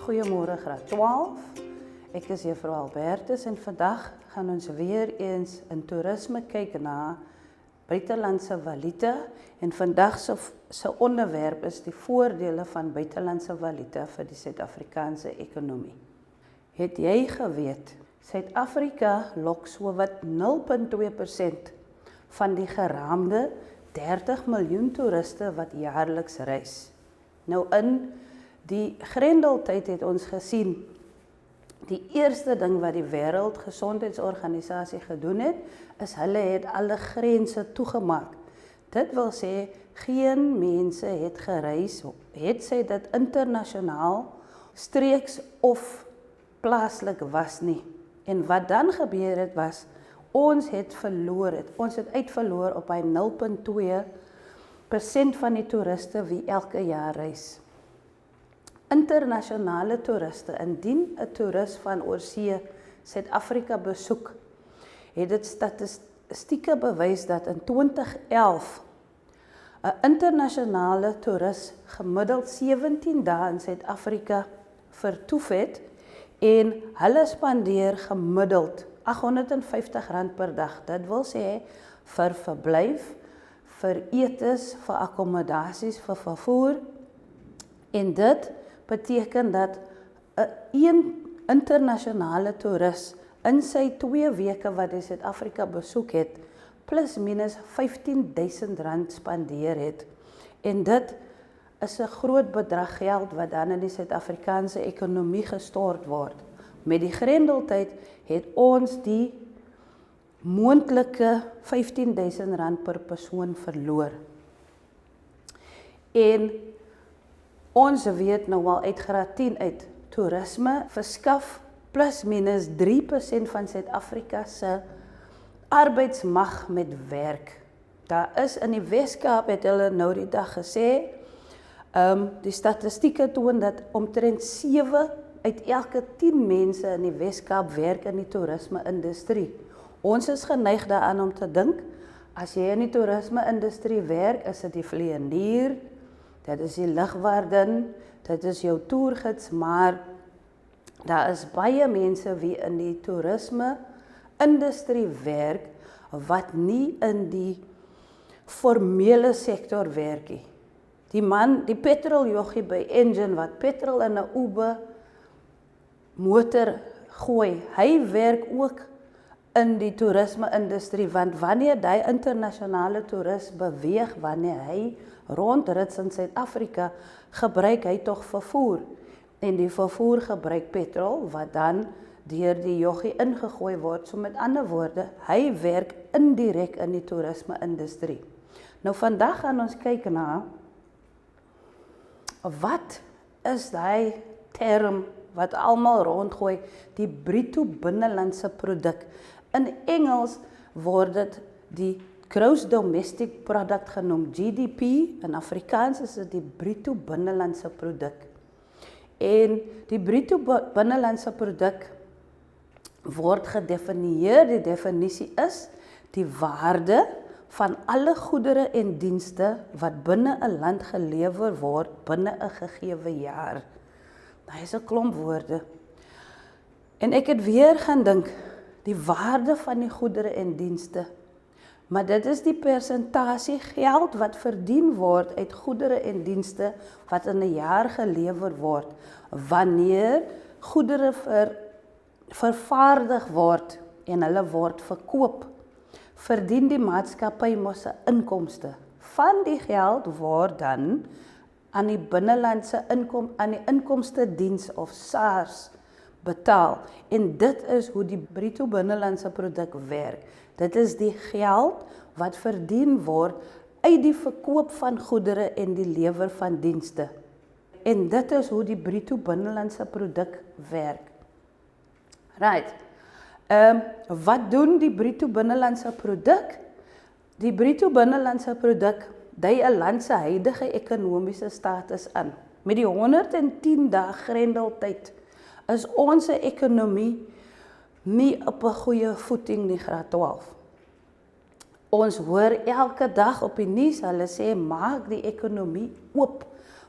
Goeiemôre graad 12. Ek is juffrou Albertus en vandag gaan ons weer eens in toerisme kyk na buitelandse valuta en vandag se onderwerp is die voordele van buitelandse valuta vir die Suid-Afrikaanse ekonomie. Het jy geweet, Suid-Afrika lok sowat 0,2% van die geraamde 30 miljoen toeriste wat jaarliks reis. Nou in die Grendeltyd het ons gesien, die eerste ding wat die Wêreldgesondheidsorganisasie gedoen het, is hulle het alle grense toegemaak. Dit wil sê, geen mense het gereis, het sy dit internasionaal, streeks of plaaslik was nie. En wat dan gebeur het was, ons het uitverloor op hy 0,2% van die toeriste wie elke jaar reis. Internasionale toeriste, indien 'n toerist van oorsee Suid-Afrika besoek, het dit statistieke bewys dat in 2011 'n internasionale toerist gemiddeld 17 dae in Suid-Afrika vertoef het en hulle spandeer gemiddeld R850 per dag. Dit wil sê vir verblyf, vir etes, vir akkommodasies, vir vervoer. En dit beteken dat 'n internasionale toerist in sy 2 weke wat hy Suid-Afrika besoek het, plus minus R15.000 spandeer het. En dit is 'n groot bedrag geld wat dan in die Suid-Afrikaanse ekonomie gestort word. Met die Grendeltyd het ons die moontlike R15.000 per persoon verloor. En ons weet nou al uit graad 10 uit, toerisme verskaf plus minus 3% van Suid-Afrika se arbeidsmag met werk. Daar is in die Weskaap, het hulle nou die dag gesê, die statistieke toon dat omtrent 7 uit elke 10 mense in die Weskaap werk in die toerisme-industrie. Ons is geneig daaraan om te dink, as jy in die toerisme-industrie werk, is dit die vlieënier, dit is die lugwaardin, dit is jou toergids, maar daar is baie mense wie in die toerisme-industrie werk, wat nie in die formele sektor werk nie. Die man, die petroljoggie by Engen, wat petrol in 'n Uber motor gooi, hy werk ook in die toerisme-industrie, want wanneer die internasionale toerist beweeg, wanneer hy rondrit in Suid-Afrika, gebruik hy tog vervoer. En die vervoer gebruik petrol, wat dan deur die joggie ingegooi word. So met ander woorde, hy werk indirek in die toerisme-industrie. Nou vandag gaan ons kyk na, wat is die term wat almal rondgooi, die bruto binnelandse produk. In Engels word dit die Gross Domestic Product genoem, GDP, in Afrikaans is dit die bruto binnelandse produk. En die bruto binnelandse produk word gedefinieer, die definisie is die waarde van alle goedere en dienste wat binne 'n land gelewer word binne 'n gegewe jaar. Daar is 'n klomp woorde. En ek het weer gaan dink, die waarde van die goedere en dienste. Maar dit is die persentasie geld wat verdien word uit goedere en dienste wat in 'n jaar gelewer word. Wanneer goedere vervaardig word en hulle word verkoop, verdien die maatskappy mos 'n inkomste. Van die geld word dan aan die binnelandse aan die inkomstediens of SARS betaal. En dit is hoe die bruto binnelandse produk werk. Dit is die geld wat verdien word uit die verkoop van goedere en die lewer van dienste. En dit is hoe die bruto binnelandse produk werk. Right. Wat doen die bruto binnelandse produk? Die bruto binnelandse produk dui 'n land se huidige ekonomiese status aan. Met die 110 dae Grendeltyd is ons ekonomie nie op 'n goeie voeting nie, graad 12. Ons hoor elke dag op die nuus, hulle sê maak die ekonomie oop.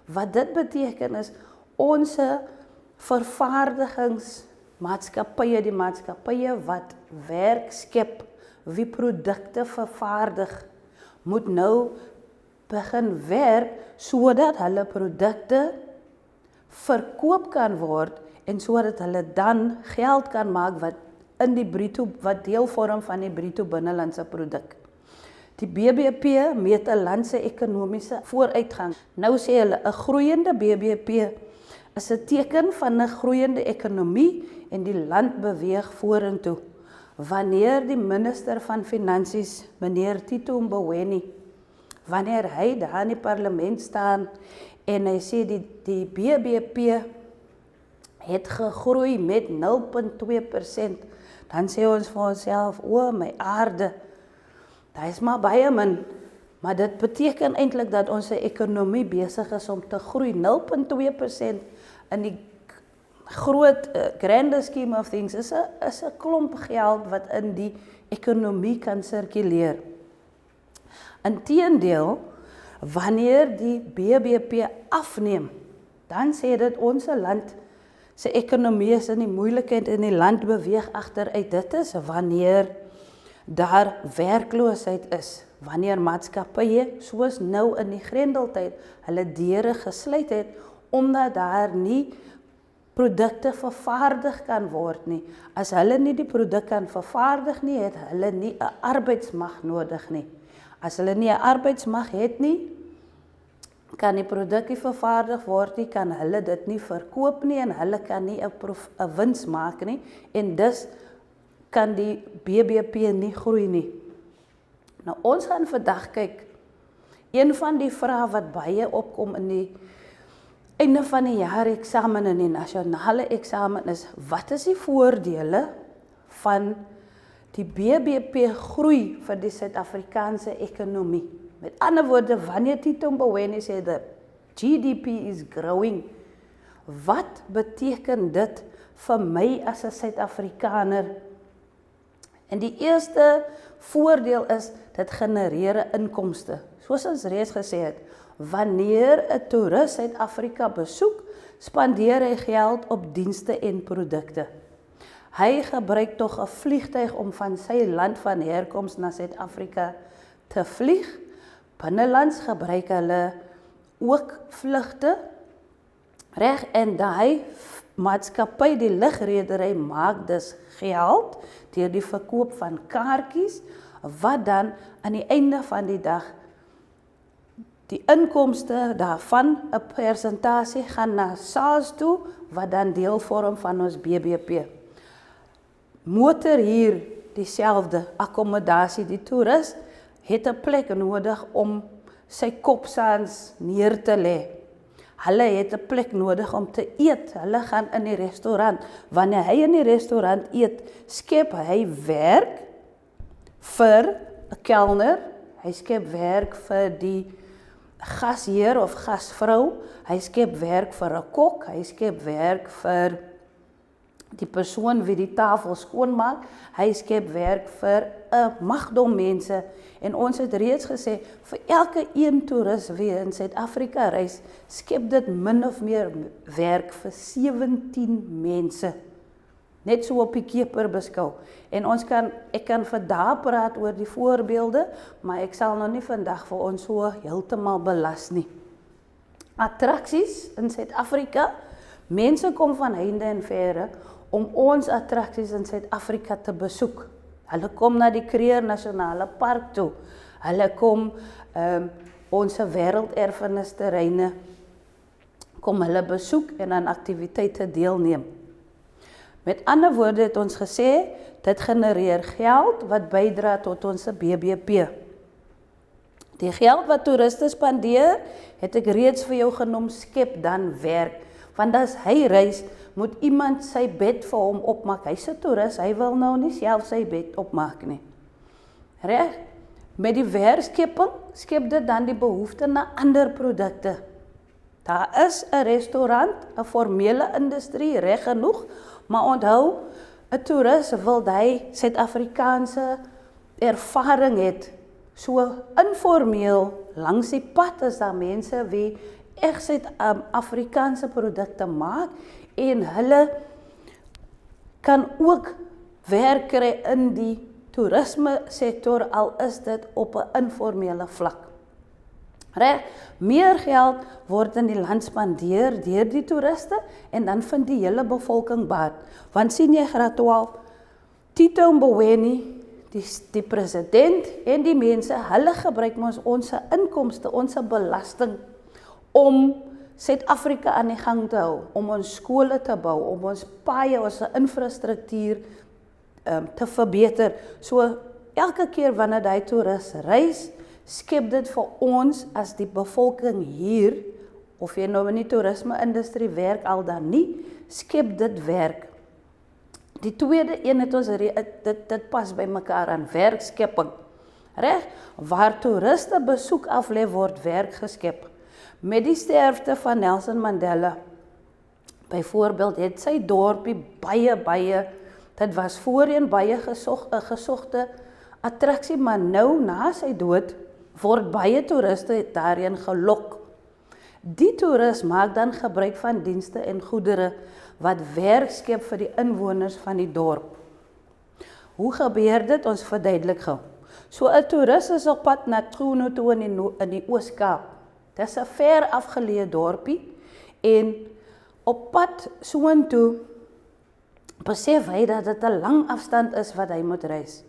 Wat dit beteken is, ons vervaardigingsmaatskappye, die maatskappye wat werk skep, wie produkte vervaardig, moet nou begin werk sodat hulle produkte verkoop kan word en sodat hulle dan geld kan maak wat in die bruto, wat deel vorm van die bruto binnelandse produk. Die BBP meet 'n land se ekonomiese vooruitgang. Nou sê hulle 'n groeiende BBP is 'n teken van 'n groeiende ekonomie en die land beweeg vorentoe. Wanneer die minister van Finansies, meneer Tito Mboweni, wanneer hy daar in die parlement staan en hy sê die BBP het gegroei met 0,2%, dan sê ons vir onsself, o my aarde, dit is maar baie min, maar dit beteken eintlik dat ons ekonomie besig is om te groei. 0,2% in die groot grander scheme of things is 'n klomp geld wat in die ekonomie kan sirkuleer. Inteendeel, wanneer die BBP afneem, dan sê dit ons land se ekonomie is in die moeilikheid en die land beweeg agteruit. Dit is wanneer daar werkloosheid is, wanneer maatskappye soos nou in die Grendeltyd hulle deure gesluit het omdat daar nie produkte vervaardig kan word nie. As hulle nie die produk kan vervaardig nie, het hulle nie 'n arbeidsmag nodig nie. As hulle nie 'n arbeidsmag het nie, kan die produk nie vervaardig word nie, kan hulle dit nie verkoop nie en hulle kan nie 'n wins maak nie en dus kan die BBP nie groei nie. Nou ons gaan vandag kyk, een van die vrae wat baie opkom in die einde van die jaar eksamen en die nasionale eksamen is, wat is die voordele van die BBP groei vir die Suid-Afrikaanse ekonomie? Met ander woorde, wanneer Tito Mboweni sê the GDP is growing, wat beteken dit vir my as 'n Suid-Afrikaner? En die eerste voordeel is, dit genereer inkomste. Soos ons reeds gesê het, wanneer 'n toerist Suid-Afrika besoek, spandeer hy geld op dienste en produkte. Hy gebruik tog 'n vliegtuig om van sy land van herkoms na Suid-Afrika te vlieg. Binnelands gebruik hulle ook vlugte. Reg, en daai maatskappy, die lugredery, maak dus geld deur die verkoop van kaartjies, wat dan aan die einde van die dag die inkomste daarvan, 'n persentasie gaan na SARS toe, wat dan deel vorm van ons BBP. Motorhuur, dieselfde, akkommodasie, die toerist het 'n plek nodig om sy kopsaans neer te lê. Hulle het 'n plek nodig om te eet. Hulle gaan in die restaurant. Wanneer hy in die restaurant eet, skep hy werk vir 'n kelner, hy skep werk vir die gasheer of gasvrou, hy skep werk vir 'n kok, hy skep werk vir die persoon wie die tafel skoonmaak, hy skep werk vir 'n magdom mense. En ons het reeds gesê, vir elke een toerist wie in Suid-Afrika reis, skep dit min of meer werk vir 17 mense. Net so op die keper beskou. En ek kan vandag praat oor die voorbeelde, maar ek sal nou nie vandag vir ons so heeltemal belas nie. Attraksies in Suid-Afrika, mense kom van heinde en verre om ons attraksies in Suid-Afrika te besoek. Hulle kom na die Kruger Nasionale Park toe. Hulle kom ons wêrelderfenisterreine, kom hulle besoek en aan aktiwiteite deelneem. Met ander woorde het ons gesê, dit genereer geld wat bydra tot ons BBP. Die geld wat toeriste spandeer, het ek reeds vir jou genoem, skep dan werk. Want as hy reis, moet iemand sy bed vir hom opmaak. Hy's 'n toerist, hy wil nou nie self sy bed opmaak nie. Reg? Met die werkskepping skep dit dan die behoefte na ander produkte. Daar is 'n restaurant, 'n formele industrie, reg genoeg, maar onthou, 'n toerist wil hy Suid-Afrikaanse ervaring het. So informeel langs die pad is daar mense wie echt Suid-Afrikaanse produkte maak en hulle kan ook werk kry in die toerisme sektor, al is dit op 'n informele vlak. Reg, meer geld word in die land spandeer deur die toeriste en dan vind die hele bevolking baat. Want sien jy graad 12, Tito Mboweni, die president en die mense, hulle gebruik ons inkomste, ons belasting om Suid-Afrika aan die gang te hou, om ons skole te bou, om ons paaie, ons infrastruktuur te verbeter. So elke keer wanneer die toerist reis, skep dit vir ons as die bevolking hier, of jy nou in die toerisme-industrie werk al dan nie, skep dit werk. Die tweede een het ons, dit pas by mekaar aan, werkskepping. Reg, waar toeriste besoek aflê word werk geskep. Met die sterfte van Nelson Mandela, byvoorbeeld het sy dorpie baie, dit was voorheen baie gesogte attraksie, maar nou na sy dood word baie toeriste daarin gelok. Die toerist maak dan gebruik van dienste en goedere wat werk skep vir die inwoners van die dorp. Hoe gebeur dit? Ons verduidelik gou. So 'n toerist is op pad na Tshunu toe in die Oos-Kaap. Dit is 'n ver afgeleë dorpie en op pad soontoe besef hy dat dit 'n lang afstand is wat hy moet reis.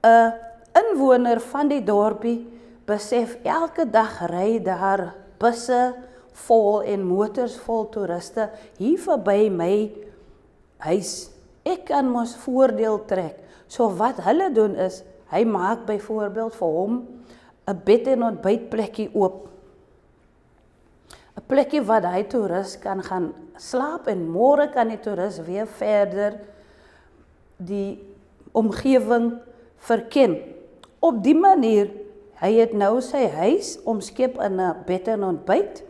'n Inwoner van die dorpie besef elke dag ry daar busse vol en motors vol toeriste hier verby my huis. Ek kan mos voordeel trek. So wat hulle doen is, hy maak byvoorbeeld vir hom 'n bed en ontbytplekkie oop. 'n Plekkie wat hy toerist kan gaan slaap en môre kan die toerist weer verder die omgewing verken. Op die manier, hy het nou sy huis omskep in 'n bed en ontbyt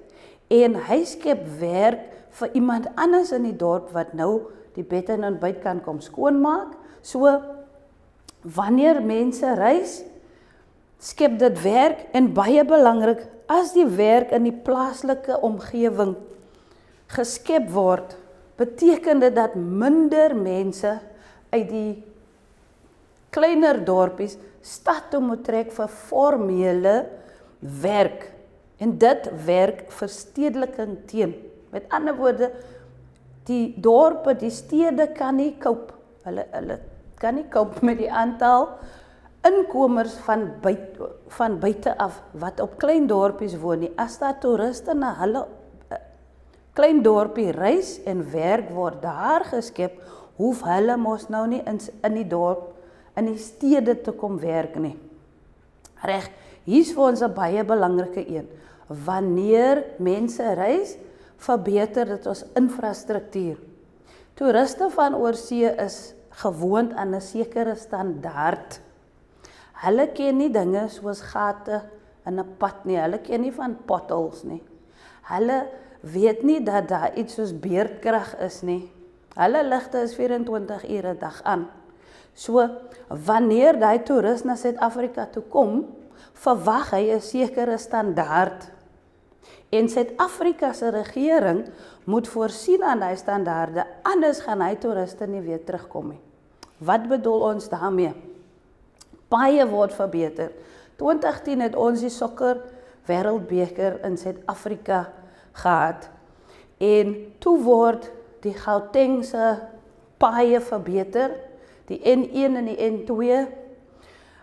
en hy skep werk vir iemand anders in die dorp wat nou die bed en ontbyt kan kom skoonmaak. So, wanneer mense reis, skep dit werk en baie belangrik, as die werk in die plaaslike omgewing geskep word, beteken dit dat minder mense uit die kleiner dorpies stad toe moet trek vir formele werk. En dit werk verstedeliking teen. Met ander woorde, die dorpe, die stede kan nie cope. Hulle kan nie cope met die aantal inkomers van buite af wat op klein dorpies woon nie. As daar toeriste na hulle klein dorpie reis en werk word daar geskep, hoef hulle mos nou nie in die dorp, in die stede te kom werk nie. Reg, hier's vir ons 'n baie belangrike een. Wanneer mense reis, verbeter dit ons infrastruktuur. Toeriste van oorsee is gewoond aan 'n sekere standaard. Hulle ken nie dinge soos gate in 'n pad nie, hulle ken nie van potholes nie. Hulle weet nie dat daar iets soos beerdkrag is nie. Hulle ligte is 24 ure 'n dag aan. So, wanneer die toerist na Suid-Afrika toe kom, verwag hy 'n sekere standaard. En Suid-Afrika se regering moet voorsien aan die standaarde, anders gaan hy toeriste nie weer terugkom nie. Wat bedoel ons daarmee? Baie word verbeter. 2010 het ons die sokker wêreldbeker in Suid-Afrika gehad. En toe word die Gautengse paaie verbeter. Die N1 en die N2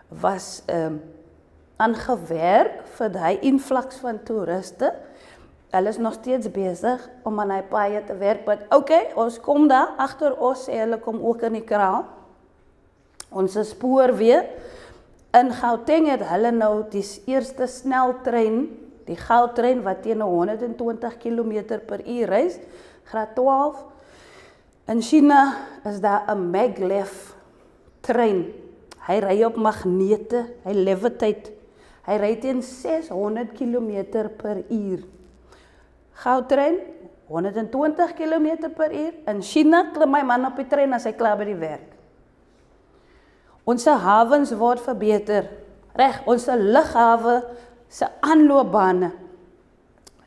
was aangewerk vir die invloeks van toeriste. Hulle is nog steeds besig om aan die paaie te werk, maar okay, ons kom daar, agter ons sê hulle kom ook in die kraal. Ons spoorweë in Gauteng het hulle nou die eerste sneltrein, die goudtrein wat teen 120 km/h reis, graad 12. In China is daar 'n maglev trein. Hy ry op magnete, hy levitate. Hy ry teen 600 km/h. Goudtrein, 120 km/h. In China klim my man op die trein as hy klaar by die werk. Ons hawens word verbeter. Reg, ons lughawe se aanloopbane.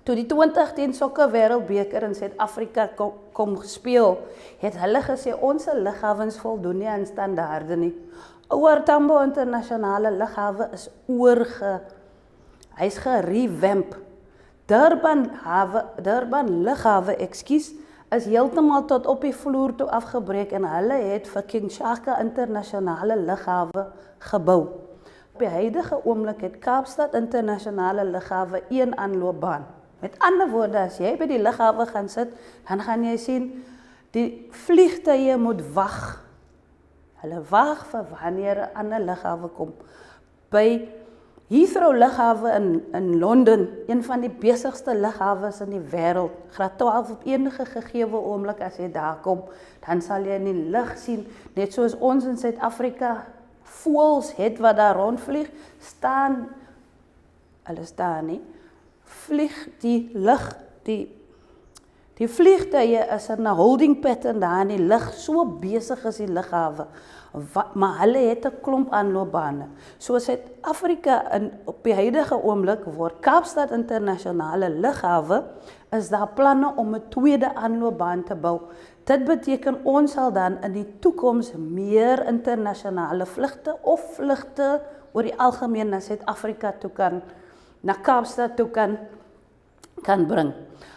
Toe die 2010 sokker wêreldbeker in Suid-Afrika kom gespeel, het hulle gesê ons lughawens voldoen nie aan standaarde nie. OR Tambo internasionale lughawe is hy's gerevamp. Durban lughawe, ekskuus, is heeltemal tot op die vloer toe afgebreek en hulle het vir King Shaka internasionale lughawe gebou. Op die huidige oomblik het Kaapstad internasionale lughawe 1 aanloopbaan. Met ander woorde, as jy by die lughawe gaan sit, dan gaan jy sien, die vliegtuie moet wag. Hulle wag vir wanneer 'n ander lughawe kom. By Heathrow lughawe in Londen, een van die besigste lughawes in die wêreld, graad 12 op enige gegeewe oomblik as jy daar kom, dan sal jy in die lug sien, net soos ons in Suid-Afrika voëls het wat daar rondvlieg, hulle staan nie, vlieg die lug, die vliegtuie is in 'n holding pattern daar in die lug, so besig is die lughawe, maar hulle het 'n klomp aanloopbane. So Suid-Afrika op die huidige oomblik word Kaapstad internasionale lughawe, is daar planne om 'n tweede aanloopbaan te bou. Dit beteken ons sal dan in die toekoms meer internasionale vlugte of vlugte oor die algemeen na Suid-Afrika toe na Kaapstad toe kan bring.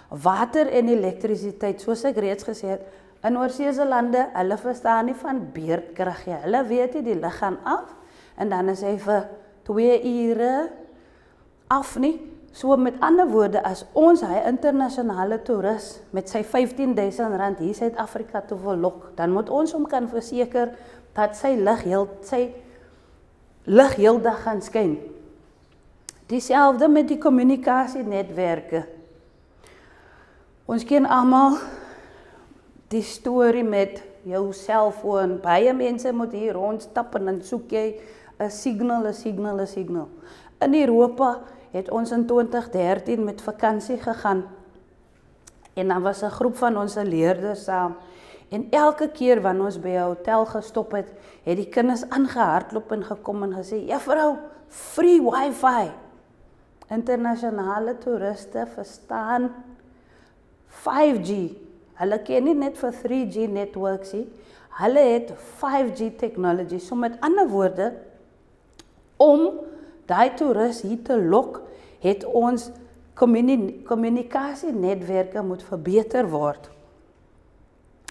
Water en elektrisiteit, soos ek reeds gesê het, in oorseese lande, hulle verstaan nie van beurtkrag nie. Hulle weet nie, die lig gaan af en dan is hy vir 2 ure af nie. So met ander woorde, as ons hy internasionale toerist met sy R15.000 hier Suid-Afrika toe wil lok, dan moet ons hom kan verseker dat sy lig heeldag gaan skyn. Dieselfde met die kommunikasienetwerke. Ons ken almal die storie met jou selfoon. Baie mense moet hier rondstap en dan soek jy 'n signal. In Europa het ons in 2013 met vakansie gegaan. En dan was 'n groep van ons leerders saam. En elke keer wanneer ons by 'n hotel gestop het, het die kinders aangehardloop en gekom en gesê, "Juffrou, free wifi." Internasionale toeriste verstaan 5G. Hulle ken nie net vir 3G networks nie. Hulle het 5G technology. So met ander woorde, om daai toerist hier te lok, het ons kommunikasienetwerke moet verbeter word.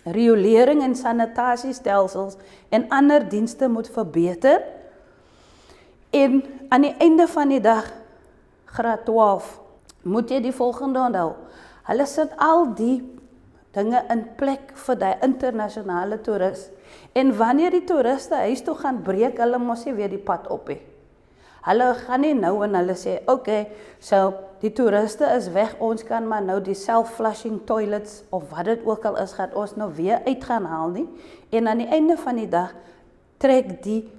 Riolering en sanitasiestelsels en ander dienste moet verbeter. En aan die einde van die dag, graad 12, moet jy die volgende onthou. Hulle sit al die dinge in plek vir die internasionale toerist. En wanneer die toeriste huis toe gaan, breek hulle mos nie weer die pad op nie. Hulle gaan nie nou en hulle sê, "Oké, so die toeriste is weg, ons kan maar nou die self-flushing toilets of wat dit ook al is, gaan ons nou weer uit gaan haal nie." En aan die einde van die dag trek die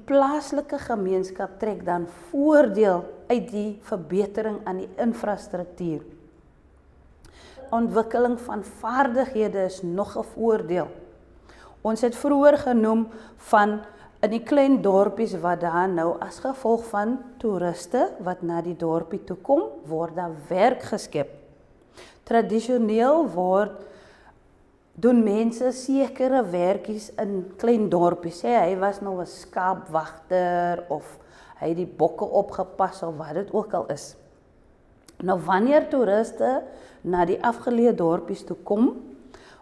plaaslike gemeenskap trek dan voordeel uit die verbetering aan die infrastruktuur. Ontwikkeling van vaardighede is nog 'n voordeel. Ons het vroeër genoem van in die klein dorpies wat daar nou as gevolg van toeriste wat na die dorpie toe kom, word daar werk geskep. Tradisioneel doen mense sekere werkies in klein dorpies. Sê hy was nou 'n skaapwagter of hy het die bokke opgepas of wat dit ook al is. Nou wanneer toeriste na die afgeleë dorpies toe kom,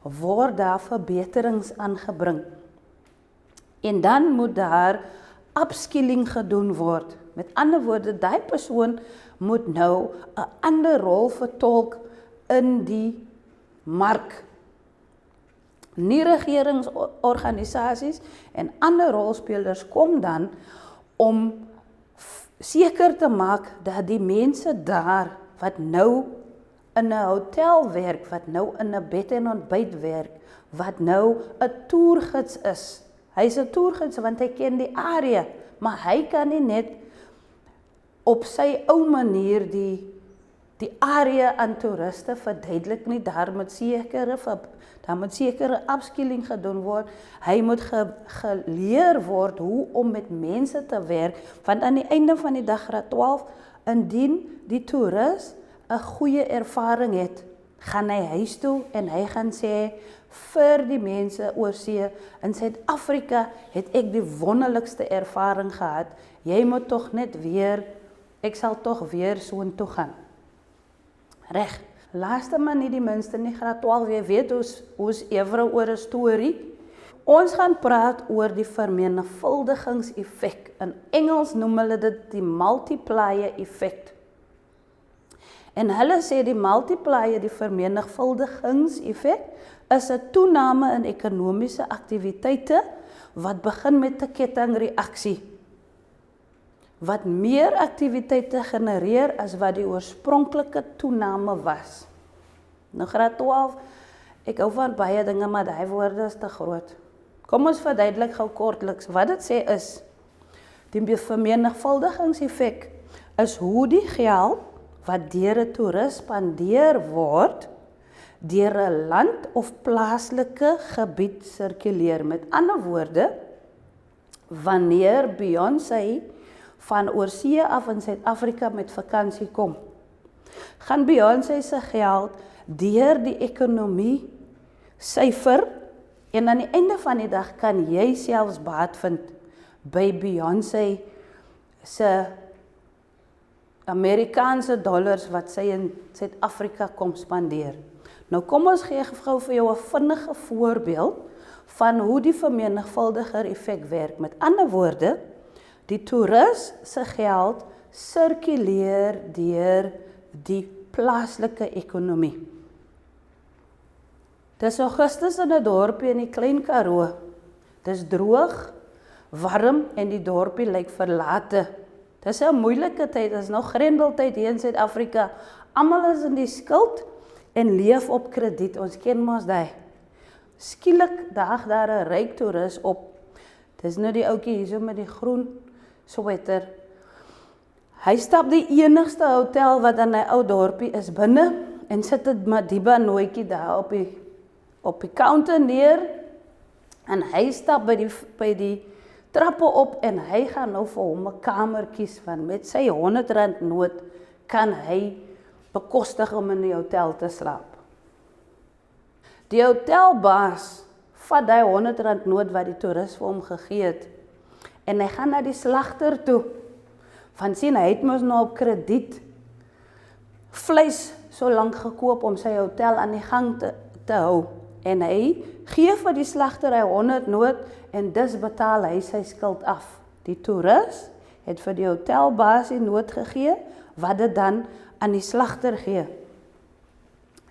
word daar verbeterings aangebring. En dan moet daar upskilling gedoen word. Met ander woorde, daai persoon moet nou 'n ander rol vertolk in die mark. Nie regeringsorganisasies en ander rolspelers kom dan om seker te maak dat die mense daar wat nou in 'n hotel werk, wat nou in 'n bed en ontbyt werk, wat nou 'n toergids is. Hy's 'n toergids want hy ken die area, maar hy kan nie net op sy ou manier die area aan toeriste verduidelik nie. Daar moet sekere upskilling gedoen word. Hy moet geleer word hoe om met mense te werk, want aan die einde van die dag, graad 12, indien die toerist 'n goeie ervaring het, gaan hy huis toe en hy gaan sê vir die mense oor see, in Suid-Afrika het ek die wonderlikste ervaring gehad, jy moet tog net weer, ek sal tog weer soontoe gaan. Reg, laaste maar nie die minste nie, graad 12, jy weet hoe's ewre oor 'n storie. Ons gaan praat oor die vermenigvuldigingseffek. In Engels noem hulle dit die multiplier effect. En hulle sê die multiplier, die vermenigvuldigingseffek, is 'n toename in ekonomiese aktiwiteite wat begin met 'n kettingreaksie, wat meer aktiwiteite genereer as wat die oorspronklike toename was. Nou graad 12, ek hou van baie dinge, maar daai woorde is te groot. Kom ons verduidelik gou kortliks. Wat dit sê is, die vermenigvuldigingseffek is hoe die geld wat deur 'n toerist spandeer word, deur 'n land of plaaslike gebied sirkuleer. Met ander woorde, wanneer Beyoncé van oorsee af in Suid-Afrika met vakansie kom, gaan Beyoncé se geld deur die ekonomie syfer, en aan die einde van die dag kan jy selfs baat vind by Beyoncé se Amerikaanse dollars wat sy in Suid-Afrika kom spandeer. Nou kom ons gee gou vir jou 'n vinnige voorbeeld van hoe die vermenigvuldiger effek werk. Met ander woorde, die toerist se geld sirkuleer deur die plaaslike ekonomie. Dis Augustus in 'n dorpie in die Klein Karoo. Dis droog, warm en die dorpie lyk verlate. Dis 'n moeilike tyd, dis nog grendeltyd hier in Suid-Afrika. Almal is in die skuld en leef op krediet. Ons ken mos daai. Skielik daag daar 'n ryk toerist op. Dis nou die ouetjie hierso met die groen sweater. Hy stap die enigste hotel wat in 'n ou dorpie is binne en sit 'n Madiba nooitjie daar op die counter neer en hy stap by die trappe op en hy gaan nou vir hom 'n kamer kies, want met sy R100 noot kan hy bekostig om in die hotel te slaap. Die hotelbaas vat die R100 noot wat die toerist vir hom gegee het en hy gaan na die slagter toe, want sien hy het mos nou op krediet vleis so lank gekoop om sy hotel aan die gang te hou. En hy gee vir die slagter hy R100 noot en dus betaal hy sy skuld af. Die toerist het vir die hotelbaas die noot gegee, wat dit dan aan die slagter gee.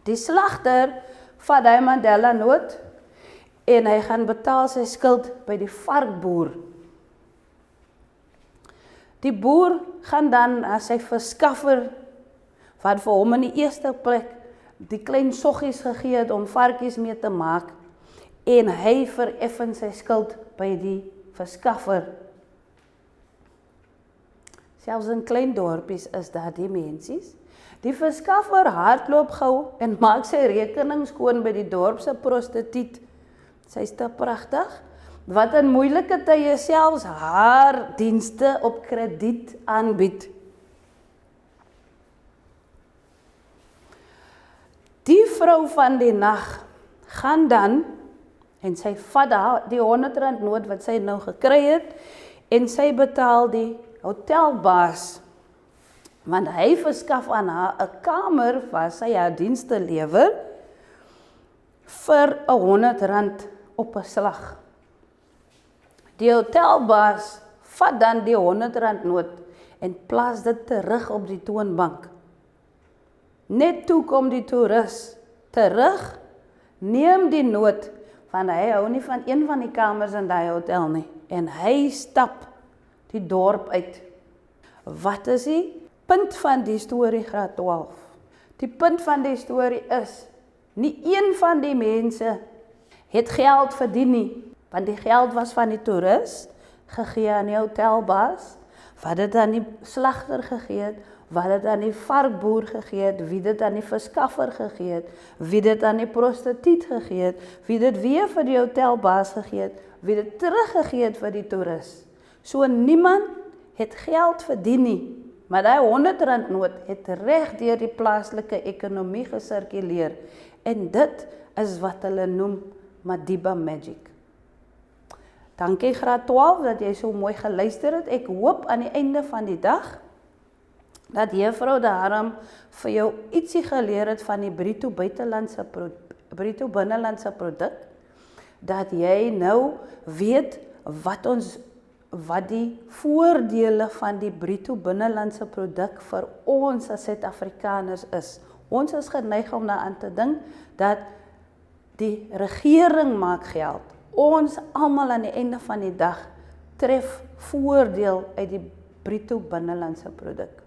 Die slagter vat die Mandela noot en hy gaan betaal sy skuld by die varkboer. Die boer gaan dan na sy verskaffer, wat vir hom in die eerste plek die klein soggies gegee het om varkies mee te maak, en hy vereffen sy skuld by die verskaffer. Selfs in klein dorpies is daar die mensies. Die verskaffer hardloop gou en maak sy rekening skoon by die dorpse prostituut. Sy's te pragtig, wat in moeilike tye selfs haar dienste op krediet aanbied. Die vrou van die nag gaan dan en sy vat die R100 noot wat sy nou gekry het en sy betaal die hotelbaas, want hy verskaf aan haar 'n kamer waar sy haar dienste lewer vir R100 op 'n slag. Die hotelbaas vat dan die R100 noot en plaas dit terug op die toonbank. Net toe kom die toerist terug, neem die noot, want hy hou nie van een van die kamers in die hotel nie, en hy stap die dorp uit. Wat is die punt van die storie graad 12? Die punt van die storie is, nie een van die mense het geld verdien nie, want die geld was van die toerist gegee aan die hotelbaas, wat dit aan die slagter gegee het, wat dit aan die varkboer gegee het, wie dit aan die verskaffer gegee het, wie dit aan die prostituut gegee het, wie dit weer vir die hotelbaas gegee het, wie dit teruggegee het vir die toerist. So niemand het geld verdien nie. Maar daai R100 noot het reg deur die plaaslike ekonomie gesirkuleer. En dit is wat hulle noem Madiba Magic. Dankie graad 12 dat jy so mooi geluister het. Ek hoop aan die einde van die dag dat juffrou Darham vir jou ietsie geleer het van die bruto binnelandse produk, dat jy nou weet wat die voordele van die bruto binnelandse produk vir ons as Suid-Afrikaners is. Ons is geneig om daaraan te dink dat die regering maak geld. Ons almal aan die einde van die dag tref voordeel uit die bruto binnelandse produk.